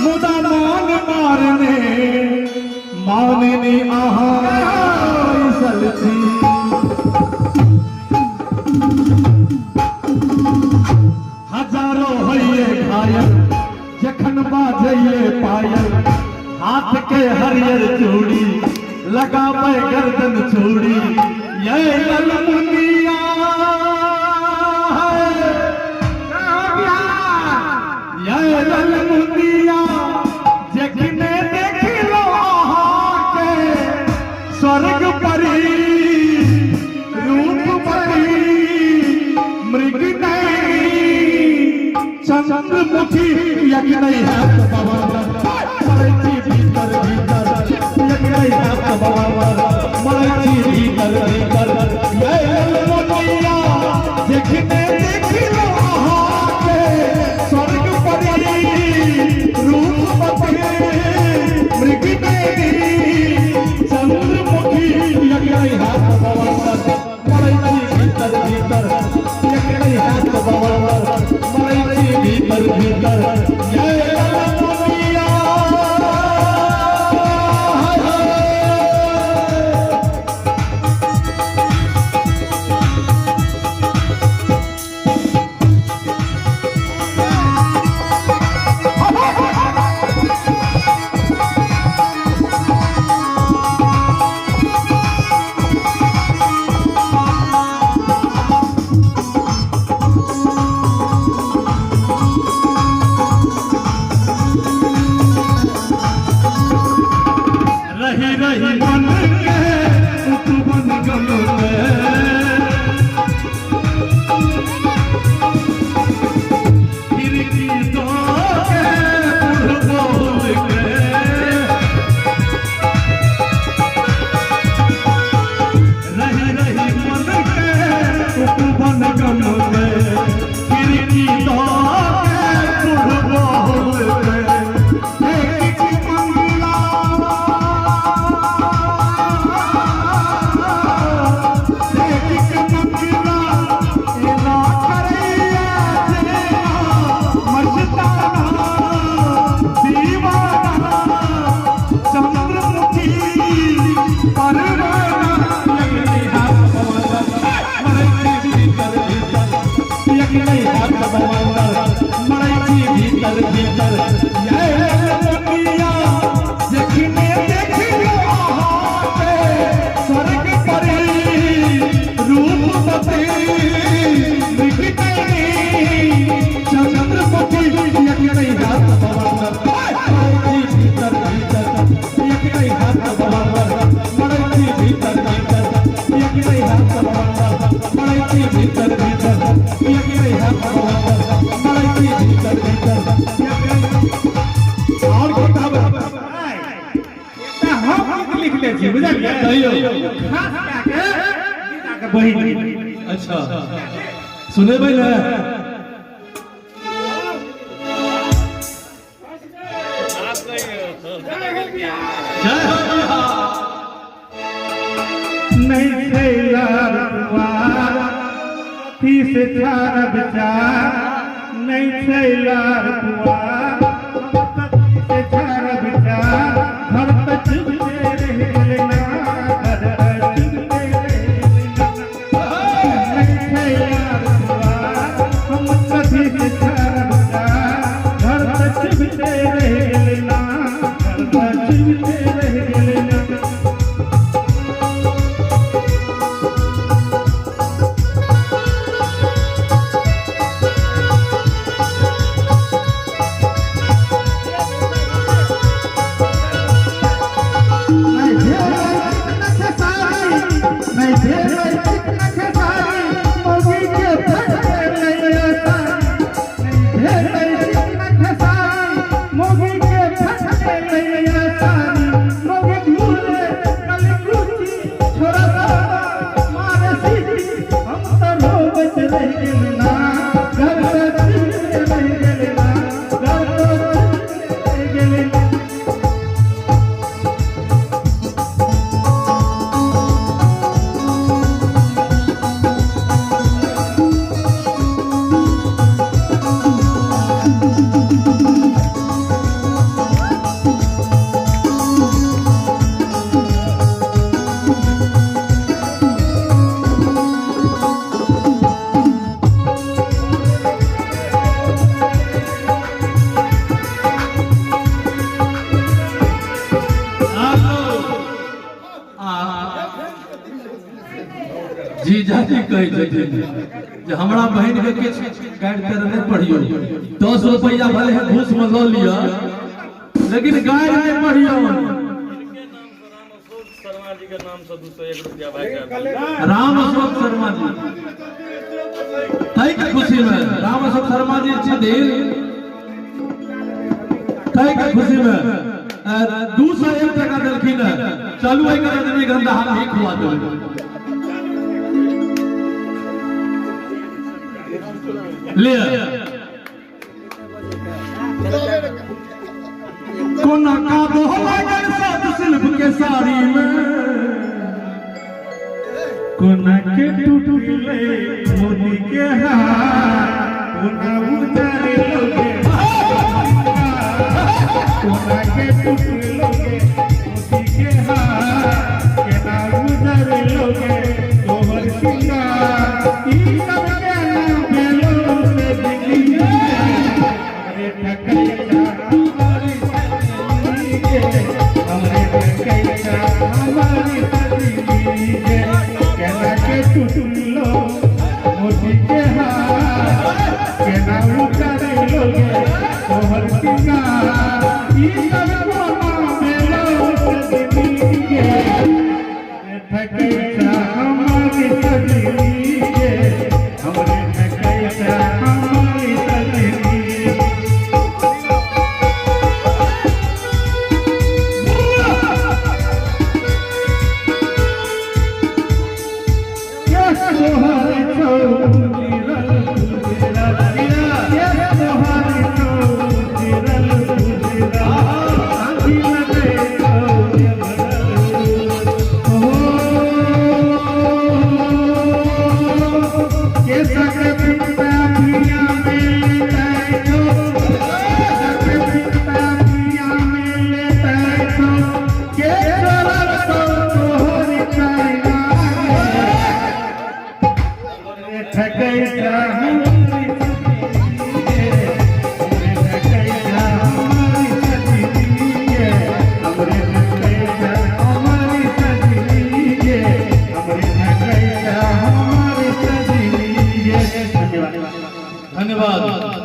मुदा मान मारने मानने आहाल थी हजारों हइये घायल जखन बाजइये पायल हाथ के हरियर चूड़ी लगावे गर्दन चूड़ी ये ललमुनिया ये ललमुनिया जखने देख लो के स्वर्ग परी रूप परी मृग नहीं चंद्रमुखी यज्ञ नहीं है भीतर भीतर यज्ञ नहीं है मरची भीतर भीतर ये ललमुनिया जखने देख लो के स्वर्ग परी रूप परी मृग नहीं चंद्रमुखी यज्ञ नहीं है मरची भीतर भीतर यज्ञ नहीं है मरची भीतर भीतर ये ललमुनिया रही रही मन के उपवन गलो खिड़की दो के बोल के रही रही मन के उपवन गलो खिड़की दो के बोल के अच्छा सुने भाई ना नहीं से यार तुम्हारा थी से चार विचार नहीं से यार तुम्हारा से चार विचार घर तक रह लेना कहे छथिन जे हमरा बहन के किछ गाइड कर नहीं पढ़ियो 10 रुपया भले है घूस में लो लिया लेकिन गाइड नहीं पढ़ियो शर्मा जी के नाम से 201 रुपया भाई का राम अशोक शर्मा जी ताई के खुशी में राम अशोक शर्मा जी दिल ताई के खुशी में 201 टका देलखिन चलू एक आदमी गंदा हाथ ही खुआ दो ले कोना का दोहला गल साथ शिल्प के साड़ी में कोना के टूटले मोती के हार कोना उतारे लोगे कोना के टूटले मोती के हार केना उतारे लोगे तोहर सिंगार ई सब के नाम बेलो से दिल्ली अरे ठकैया हमारी सजनी के हमरे ठकैया हमारी सजनी के केना के टूटलो मोती के हार केना उतारे लोगे तोहर सिंगार ई सब कोना बेलो से दिल्ली के ठकैया हमारी सजनी के हमरे ठकैया हमारी सजनी धन्यवाद।